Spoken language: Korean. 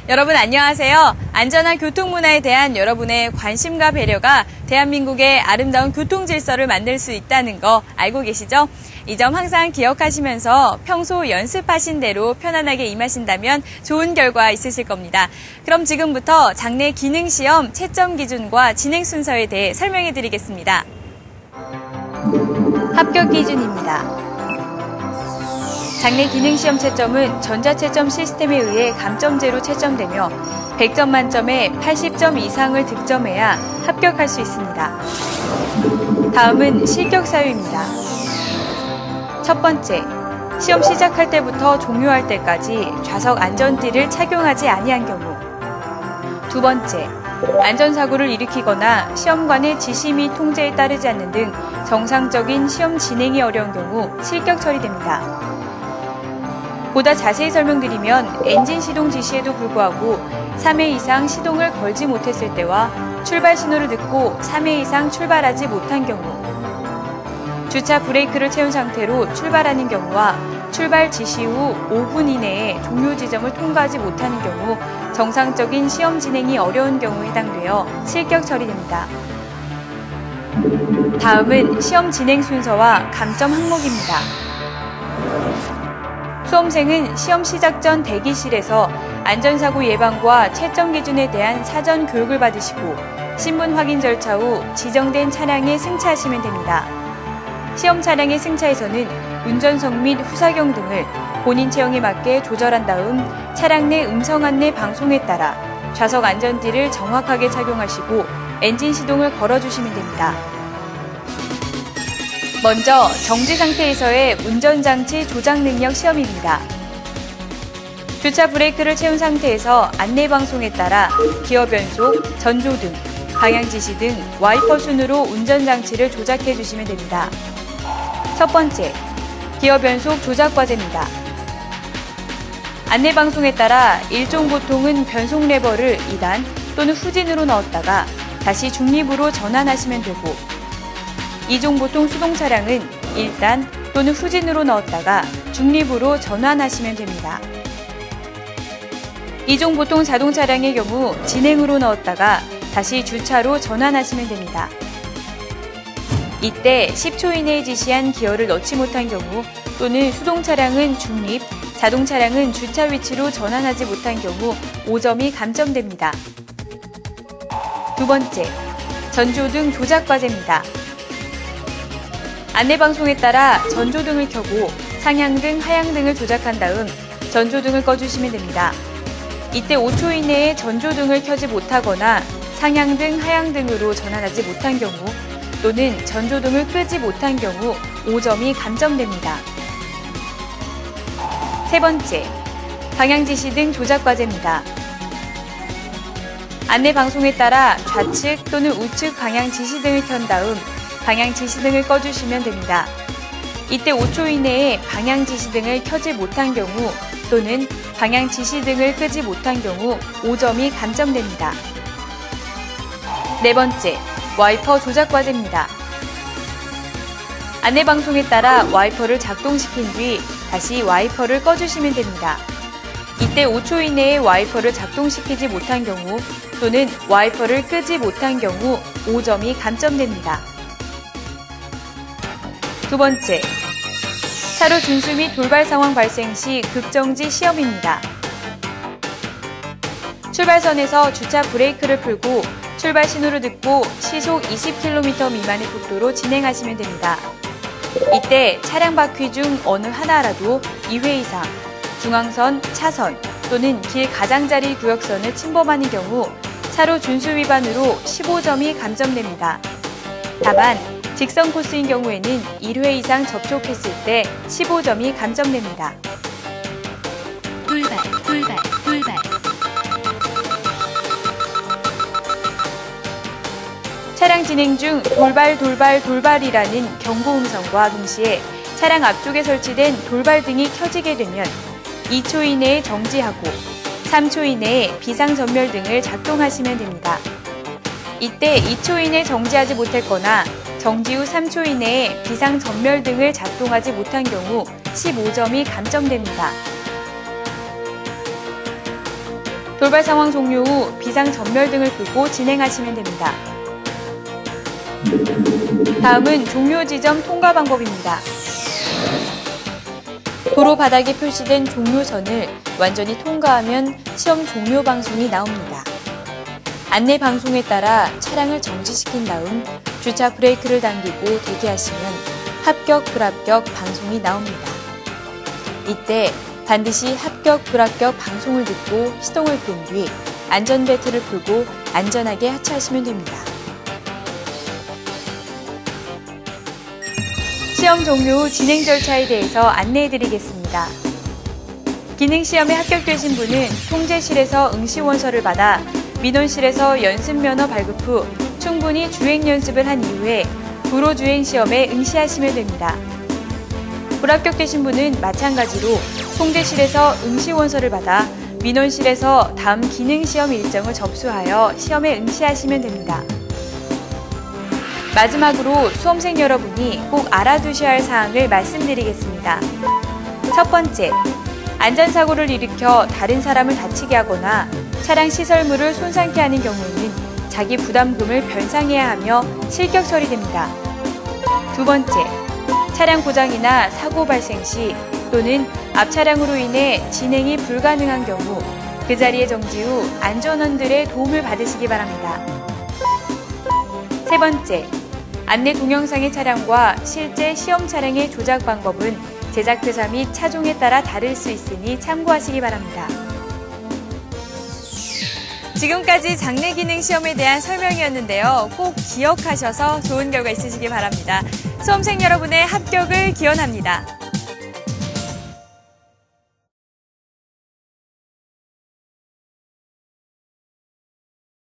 여러분 안녕하세요. 안전한 교통문화에 대한 여러분의 관심과 배려가 대한민국의 아름다운 교통 질서를 만들 수 있다는 거 알고 계시죠? 이 점 항상 기억하시면서 평소 연습하신 대로 편안하게 임하신다면 좋은 결과 있으실 겁니다. 그럼 지금부터 장내 기능시험 채점 기준과 진행 순서에 대해 설명해 드리겠습니다. 합격 기준입니다. 장내 기능시험 채점은 전자채점 시스템에 의해 감점제로 채점되며 100점 만점에 80점 이상을 득점해야 합격할 수 있습니다. 다음은 실격 사유입니다. 첫 번째, 시험 시작할 때부터 종료할 때까지 좌석 안전띠를 착용하지 아니한 경우. 두 번째, 안전사고를 일으키거나 시험관의 지시 및 통제에 따르지 않는 등 정상적인 시험 진행이 어려운 경우 실격 처리됩니다. 보다 자세히 설명드리면 엔진 시동 지시에도 불구하고 3회 이상 시동을 걸지 못했을 때와 출발 신호를 듣고 3회 이상 출발하지 못한 경우, 주차 브레이크를 채운 상태로 출발하는 경우와 출발 지시 후 5분 이내에 종료 지점을 통과하지 못하는 경우 정상적인 시험 진행이 어려운 경우에 해당되어 실격 처리됩니다. 다음은 시험 진행 순서와 감점 항목입니다. 수험생은 시험 시작 전 대기실에서 안전사고 예방과 채점 기준에 대한 사전 교육을 받으시고 신분 확인 절차 후 지정된 차량에 승차하시면 됩니다. 시험 차량의 승차에서는 운전석 및 후사경 등을 본인 체형에 맞게 조절한 다음 차량 내 음성 안내 방송에 따라 좌석 안전띠를 정확하게 착용하시고 엔진 시동을 걸어주시면 됩니다. 먼저 정지 상태에서의 운전장치 조작 능력 시험입니다. 주차 브레이크를 채운 상태에서 안내방송에 따라 기어 변속, 전조등, 방향지시 등 와이퍼 순으로 운전장치를 조작해 주시면 됩니다. 첫 번째, 기어 변속 조작 과제입니다. 안내방송에 따라 일종 보통은 변속 레버를 2단 또는 후진으로 넣었다가 다시 중립으로 전환하시면 되고, 이종 보통 수동 차량은 1단 또는 후진으로 넣었다가 중립으로 전환하시면 됩니다. 이종 보통 자동 차량의 경우 진행으로 넣었다가 다시 주차로 전환하시면 됩니다. 이때 10초 이내에 지시한 기어를 넣지 못한 경우 또는 수동 차량은 중립, 자동 차량은 주차 위치로 전환하지 못한 경우 5점이 감점됩니다. 두 번째, 전조등 조작 과제입니다. 안내방송에 따라 전조등을 켜고 상향등, 하향등을 조작한 다음 전조등을 꺼주시면 됩니다. 이때 5초 이내에 전조등을 켜지 못하거나 상향등, 하향등으로 전환하지 못한 경우 또는 전조등을 끄지 못한 경우 5점이 감점됩니다. 세 번째, 방향지시 등 조작 과제입니다. 안내방송에 따라 좌측 또는 우측 방향 지시등을 켠 다음 방향 지시등을 꺼주시면 됩니다. 이때 5초 이내에 방향 지시등을 켜지 못한 경우 또는 방향 지시등을 끄지 못한 경우 5점이 감점됩니다. 네 번째, 와이퍼 조작 과제입니다. 안내방송에 따라 와이퍼를 작동시킨 뒤 다시 와이퍼를 꺼주시면 됩니다. 이때 5초 이내에 와이퍼를 작동시키지 못한 경우 또는 와이퍼를 끄지 못한 경우 5점이 감점됩니다. 두 번째, 차로 준수 및 돌발 상황 발생 시 급정지 시험입니다. 출발선에서 주차 브레이크를 풀고 출발 신호를 듣고 시속 20km 미만의 속도로 진행하시면 됩니다. 이때 차량 바퀴 중 어느 하나라도 2회 이상 중앙선, 차선 또는 길 가장자리 구역선을 침범하는 경우 차로 준수 위반으로 15점이 감점됩니다. 다만 직선 코스인 경우에는 1회 이상 접촉했을 때 15점이 감점됩니다. 돌발. 차량 진행 중 돌발이라는 경고 음성과 동시에 차량 앞쪽에 설치된 돌발등이 켜지게 되면 2초 이내에 정지하고 3초 이내에 비상전멸 등을 작동하시면 됩니다. 이때 2초 이내 정지하지 못했거나 정지 후 3초 이내에 비상전멸 등을 작동하지 못한 경우 15점이 감점됩니다. 돌발 상황 종료 후 비상전멸 등을 끄고 진행하시면 됩니다. 다음은 종료 지점 통과 방법입니다. 도로 바닥에 표시된 종료선을 완전히 통과하면 시험 종료 방송이 나옵니다. 안내 방송에 따라 차량을 정지시킨 다음 주차 브레이크를 당기고 대기하시면 합격, 불합격 방송이 나옵니다. 이때 반드시 합격, 불합격 방송을 듣고 시동을 끈 뒤 안전벨트를 풀고 안전하게 하차하시면 됩니다. 시험 종료 후 진행 절차에 대해서 안내해드리겠습니다. 기능시험에 합격되신 분은 통제실에서 응시원서를 받아 민원실에서 연습면허 발급 후 충분히 주행연습을 한 이후에 도로주행시험에 응시하시면 됩니다. 불합격되신 분은 마찬가지로 통제실에서 응시원서를 받아 민원실에서 다음 기능시험 일정을 접수하여 시험에 응시하시면 됩니다. 마지막으로 수험생 여러분이 꼭 알아두셔야 할 사항을 말씀드리겠습니다. 첫 번째, 안전사고를 일으켜 다른 사람을 다치게 하거나 차량 시설물을 손상케 하는 경우에는 자기 부담금을 변상해야 하며 실격 처리됩니다. 두 번째, 차량 고장이나 사고 발생 시 또는 앞 차량으로 인해 진행이 불가능한 경우 그 자리에 정지 후 안전원들의 도움을 받으시기 바랍니다. 세 번째, 안내 동영상의 차량과 실제 시험 차량의 조작 방법은 제작회사 및 차종에 따라 다를 수 있으니 참고하시기 바랍니다. 지금까지 장내 기능 시험에 대한 설명이었는데요. 꼭 기억하셔서 좋은 결과 있으시기 바랍니다. 수험생 여러분의 합격을 기원합니다.